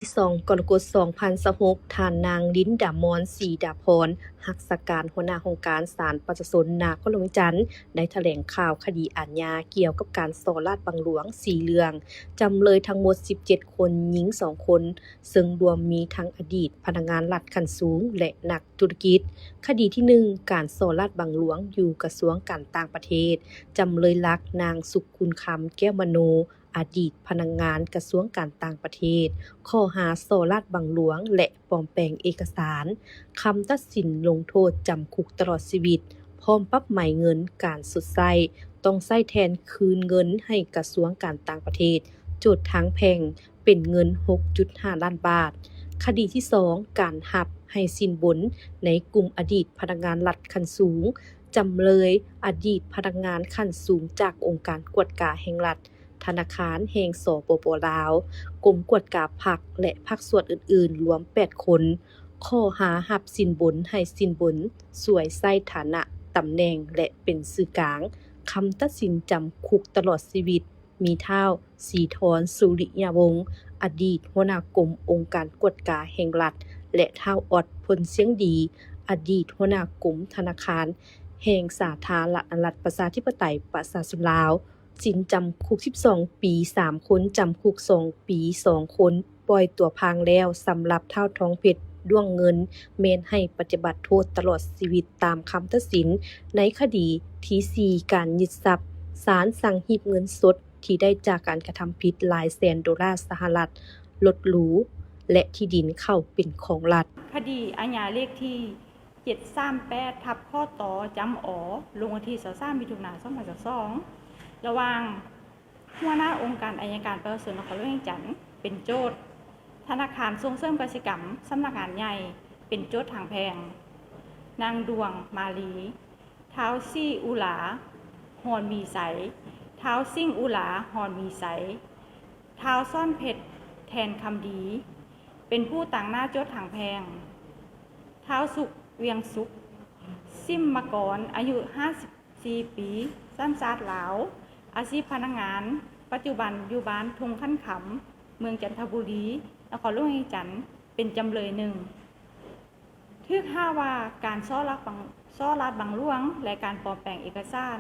2กรกฎาคม2026ท่านนางลิ้นดามอนศรีดาภรณ์รักษาการหัวหน้าองค์การศาลประชาชนนครหลวงจันทน์ได้แถลงข่าวคดีอาญาเกี่ยวกับการส่อราชบังหลวง4เรื่องจำเลยทั้งหมด17คนหญิง2คนซึ่งรวมมีทั้งอดีตพนักงานรัฐขั้นสูงและนักธุรกิจคดีที่1การส่อราชบังหลวงอยู่กระทรวงการต่างประเทศจำเลยหลักนางสุขคุณคำแก้วมโนอดีตพนักงานกระทรวงการต่างประเทศข้อหาส่อราชบังหลวงและปลอมแปลงเอกสารคำตัดสินลงโทษจำคุกตลอดชีวิตพร้อมปรับใหม่เงินการชดใช้ต้องใช้แทนคืนเงินให้กระทรวงการต่างประเทศโจทก์ทางแพ่งเป็นเงิน 6.5 ล้านบาทคดีที่2การหับให้สินบนในกลุ่มอดีตพนักงานรัฐขั้นสูงจำเลยอดีตพนักงานขั้นสูงจากองค์การกวดกาแห่งรัฐธนาคารแห่งสปป.ลาวกรมกวดกาพรรคและภาคส่วนอื่นๆรวม8คนข้อหารับสินบนให้สินบนสวยใส่ฐานะตำแหน่งและเป็นสื่อกลางคำตัดสินจำคุกตลอดชีวิตมีเท้าสีทรสุริยวงศ์อดีตหัวหน้ากรมองค์การกวดกาแห่งรัฐและเท้าออดพลเสียงดีอดีตหัวหน้ากรมธนาคารแห่งสาธารณรัฐประชาธิปไตยประชาชนลาวสินจำคุก12ปี3คนจำคุก2ปี2คนปล่อยตัวพางแล้วสำหรับเท้าทองเพชรด้วงเงินแม้นให้ปฏิบัติโทษตลอดชีวิตตามคำตัดสินในคดีที่4การยึดทรัพย์ศาลสั่งฮีบเงินสดที่ได้จากการกระทำผิดหลายแสนดอลลาร์สหรัฐรถหรูและที่ดินเข้าเป็นของรัฐคดีอาญาเลขที่738ทับข้อต่อจำอ๋อลงวันที่23มิถุนายน2022ระหว่างหัวหน้าองค์การอัยการประชาชนนครหลวงจันทน์เป็นโจทก์ธนาคารส่งเสริมกสิกรรมสำนักงานใหญ่เป็นโจทก์ทางแพงนางดวงมาลีท้าวซี่อุหลาฮอนมีใสท้าวซิ่งอุหลาฮอนมีใสท้าวซ่อนเพชรแทนคำดีเป็นผู้ต่างหน้าโจทก์ทางแพงท้าวสุขเวียงสุขซิมมกรอายุ54ปีสัญชาติลาวอาชีพพนักงานปัจจุบันอยู่บ้านทงขั้นขำเมืองจันทบุรีนครหลวงจันทน์เป็นจำเลยหนึ่งทึกห้าว่าการซ่อราชบังหลวงและการปลอมแปลงเอกสาร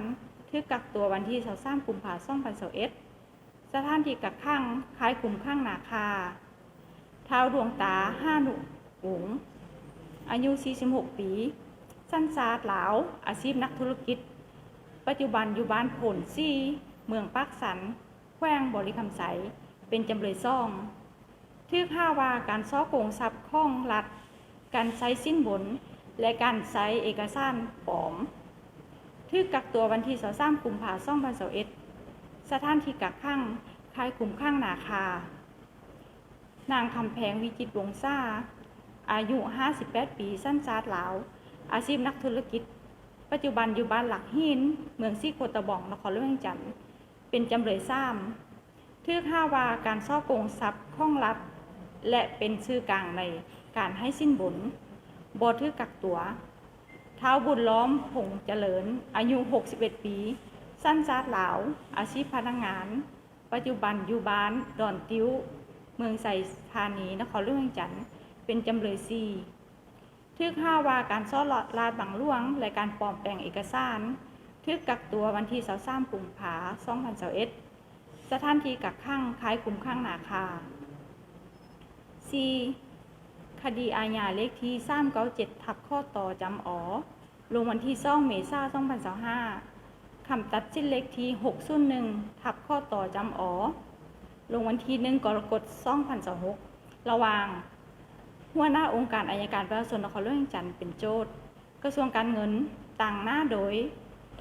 ทึกกักตัววันที่23กุมภาพันธ์2021สถานที่กักขังคล้ายคุมขังนาคาท้าวดวงตาห้าหนุหงอายุ46ปีสัญชาติลาวอาชีพนักธุรกิจปัจจุบันอยู่บ้านโผลซี่เมืองปากสันแขวงบริคำไสเป็นจำเลยซ่องทึกห้าว่าการซ้อโกงทรัพย์ของรัฐการใช้สินบนและการใช้เอกสารปลอมทึกกักตัววันที่23กุมภาพันธ์2021สถานที่กักขังคล้ายคุมขังนาคานางคำแพงวิจิตรวงศ์ซ่าอายุ58ปีสัญชาติลาวอาชีพนักธุรกิจปัจจุบันอยู่บ้านหลักหินเมืองซี่โคตะบองนครหลวงจันทน์เป็นจำเลย3ทึกห้าว่าการซ่อโกงทรัพย์ของรัฐและเป็นชื่อกลางในการให้สินบนบ่ทึกกักตัวท้าวบุญล้อมผงเจริญอายุ61ปีสัญชาติลาวอาชีพพนักงานปัจจุบันอยู่บ้านดอนติ้วเมืองไสธานีนครหลวงจันทน์เป็นจำเลย4ทึกห้าว่าการซ่อราชบังหลวงและการปลอมแปลงเอกสารทึกกักตัววันที่23กุมภาพันธ์2021สถานที่กักขังคล้ายคุมขังนาคา 4. คดีอาญาเลขที่397ทับข้อต่อจำอ๋อลงวันที่2เมษายน2025คำตัดสินเลขที่601ทับข้อต่อจำอ๋อลงวันที่1กรกฎาคม2026ระหว่างหัวหน้าองค์การอัยการประชาชนนครหลวงจันทน์เป็นโจทก์กระทรวงการเงินต่างหน้าโดย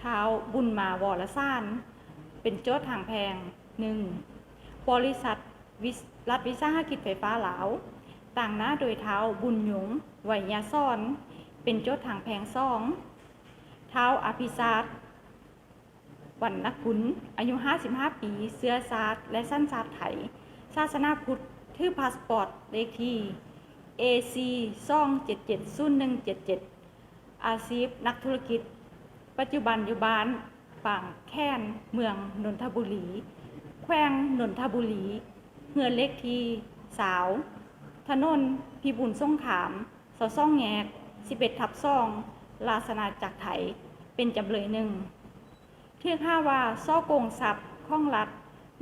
ท้าวบุญมาวรสานเป็นโจทก์ทางแพง 1. บริษัทรัฐวิสาหกิจไฟฟ้าลาวต่างหน้าโดยท้าวบุญยงไหวยาซ่อนเป็นโจทก์ทางแพง2ท้าวอภิชาติวรรณกุลอายุ55ปีเชื้อชาติและสัญชาติไทยศาสนาพุทธถือพาสปอร์ตเลขที่ AC 2770177อาชีพนักธุรกิจปัจจุบันอยู่บ้านปางแค้นเมืองนนทบุรีแขวงนนทบุรีเฮือนเลขที่สาว ถนนพิบูลสงขลามสซ่องแยก11/2ราษฎร์จักรไทยเป็นจำเลยหนึ่งถือห้าว่าซ่อโกงทรัพย์ของรัฐ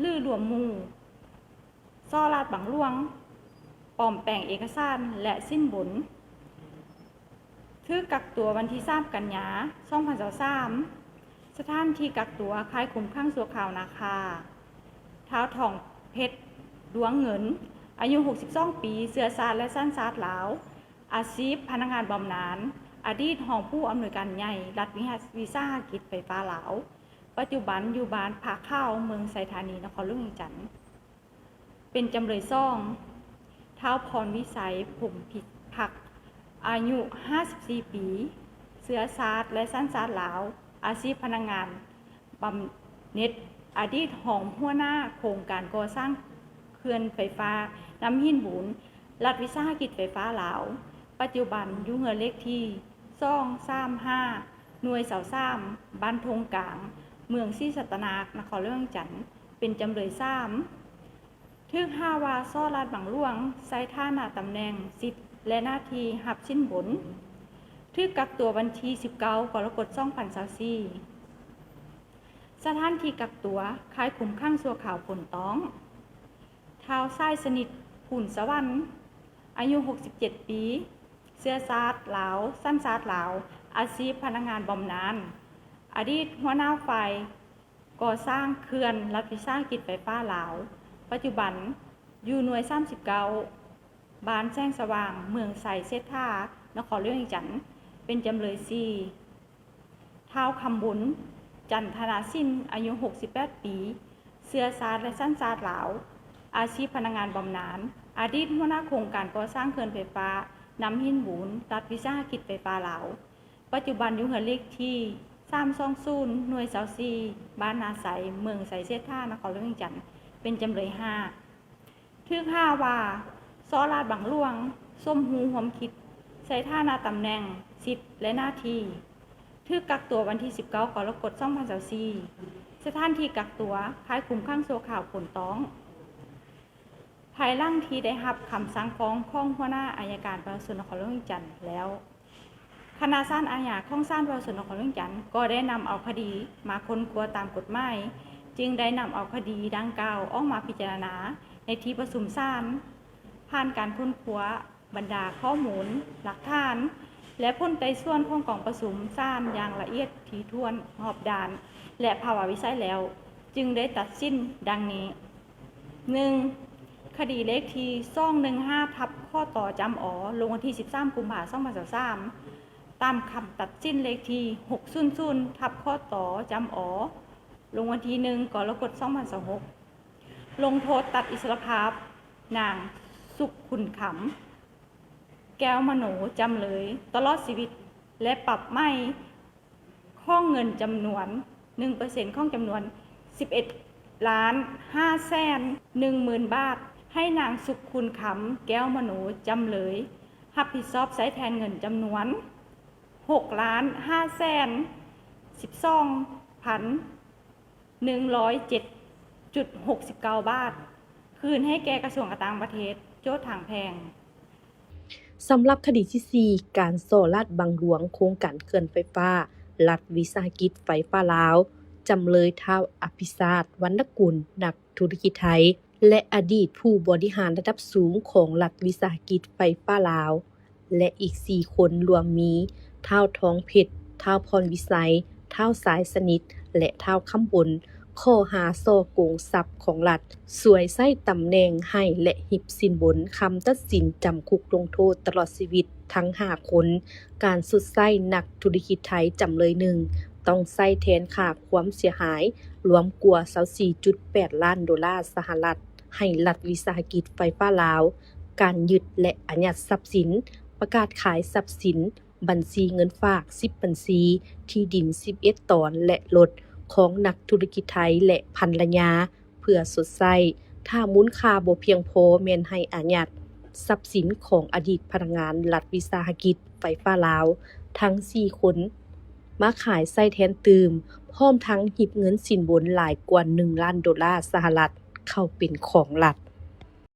ลือรวมหมู่ซ่อลาดบังหลวงปลอมแปลงเอกสารและสิ้นบนถือกักตัววันที่3 กันยายน 2023สถานที่กักตัวคายคุมข้างสัวข่าวนาคาท้าวทองเพชรดวงเงินอายุ62 ปีเสื้อชาติและสั้นชาติลาวอาชีพพนักงานบำนาญอดีตรองผู้อำนวยการใหญ่รัฐวิสาหกิจไฟฟ้าลาวปัจจุบันอยู่บ้านผาข้าวเมืองไซธานีนครหลวงเวียงจันทน์เป็นจำเลยซ่องท้าวพรวิสัยผมผิดผักอายุ54 ปีเสื้อชาติและสั้นชาติลาวอาชีพพนักงานบำเหน็จอดีตรองหัวหน้าโครงการก่อสร้างเขื่อนไฟฟ้าน้ำหินบุญรัฐวิสาหกิจไฟฟ้าลาวปัจจุบันอยู่เฮือนเลขที่235หน่วยเสา3บ้านทงกลางเมืองศรีสัตนานครหลวงเวียงจันทน์เป็นจำเลย3ถึกห้าว่าซ่อลาดบังหลวงใช้ฐานะตำแหน่งสิทธิ์และหน้าที่หับชิ้นบนถึกกักตัววันที่19 กรกฎาคม 2024สถานที่กักตัวคายคุมข้างสัวข่าวผลต้องท้าวทรายสนิทผุ่นสวรรค์อายุ67 ปีเสื้อชาติลาวสั้นชาติลาวอาชีพพนักงานบำนาญอดีตหัวหน้าฝ่ายก่อสร้างเขื่อนรัฐวิสาหกิจไฟฟ้าลาวปัจจุบันอยู่หน่วย39บ้านแจ้งสว่างเมืองไสเซธานครหลวงเวียงจันทน์เป็นจำเลย4ท้าวคำบุญจันทนาสินอายุ68 ปีเสื้อชาติและสั้นชาติลาวอาชีพพนักงานบำนาญอดีตหัวหน้าโครงการก่อสร้างเขื่อนไฟฟ้าน้ำหินบุญรัฐวิสาหกิจไฟฟ้าลาวปัจจุบันอยู่เฮือนเลขที่320หน่วย24บ้านนาไสเมืองไสเซธานครหลวงเวียงจันทน์เป็นจำเลย5ถึกห้าว่าซ้อลาดบังหลวงส้มหูหอมคิดใช้ฐานะตำแหน่งสิทธิ์และหน้าที่ถึกกักตัววันที่19 กรกฎาคม 2024สถานที่กักตัวคายคุมข้างสัวข่าวผลต้องภายหลังที่ได้รับคำสั่งฟ้องของหัวหน้าอัยการปราศนครหลวงเวียงจันทน์แล้วคณะศาลอาญาของศาลปราศนครหลวงเวียงจันทน์ก็ได้นำเอาคดีมาค้นคว้าตามกฎหมายจึงได้นำเอาคดีดังกล่าวออกมาพิจารณาในที่ประชุมศาลผ่านการค้นคว้าบรรดาข้อมูลหลักฐานและพ้นไต่สวนของกองประชุมศาลอย่างละเอียดถี่ถ้วนรอบด้านและภาวะวิสัยแล้วจึงได้ตัดสินดังนี้ 1. คดีเลขที่215/ข้อต่อจำอ๋อลงวันที่13 กุมภาพันธ์ 2023ตามคำตัดสินเลขที่600/ข้อต่อจำอ๋อลงวันที่1 กรกฎาคม 2026ลงโทษตัดอิสรภาพนางสุขขุนขำแก้วมโนจำเลยตลอดชีวิตและปรับไม่ข้องเงินจำนวน 1% ของจำนวน 11,510,000 บาทให้นางสุขขุนขำแก้วมโนจำเลยรับผิดชอบใช้แทนเงินจำนวน 6,512,107.69 บาทคืนให้แก่กระทรวงการต่างประเทศโจทก์ทางแพงสำหรับคดีที่ 4 การซ่อลาดบังหลวงโครงการเขื่อนไฟฟ้ารัฐวิสาหกิจไฟฟ้าลาวจำเลยท้าวอภิชาติ วรรณกุลนักธุรกิจไทยและอดีตผู้บริหารระดับสูงของรัฐวิสาหกิจไฟฟ้าลาวและอีก4คนรวมมีท้าวทองเพชรท้าวพรวิสัยท้าวสายสนิทและท้าวคำบนข้อหาซ่อโกงทรัพย์ของรัฐสวยใช้ตำแหน่งให้และหิบสินบนคำตัดสินจำคุกลงโทษตลอดชีวิตทั้ง5คนการสุดใช้นักธุรกิจไทยจำเลย1ต้องใช้แทนค่าความเสียหายรวมกว่า 24.8 ล้านดอลลาร์สหรัฐให้รัฐวิสาหกิจไฟฟ้าลาวการยึดและอายัดทรัพย์สินประกาศขายทรัพย์สินบัญชีเงินฝาก10บัญชีที่ดิน11ตอนและรถของนักธุรกิจไทยและภรรยาเพื่อสดใช้ถ้ามูลค่าบ่เพียงพอแม่นให้อายัดทรัพย์สินของอดีตพนักงานรัฐวิสาหกิจไฟฟ้าลาวทั้ง4คนมาขายใช้แทนตืมพร้อมทั้งหิบเงินสินบนหลายกว่า1 ล้านดอลลาร์สหรัฐเข้าเป็นของรัฐ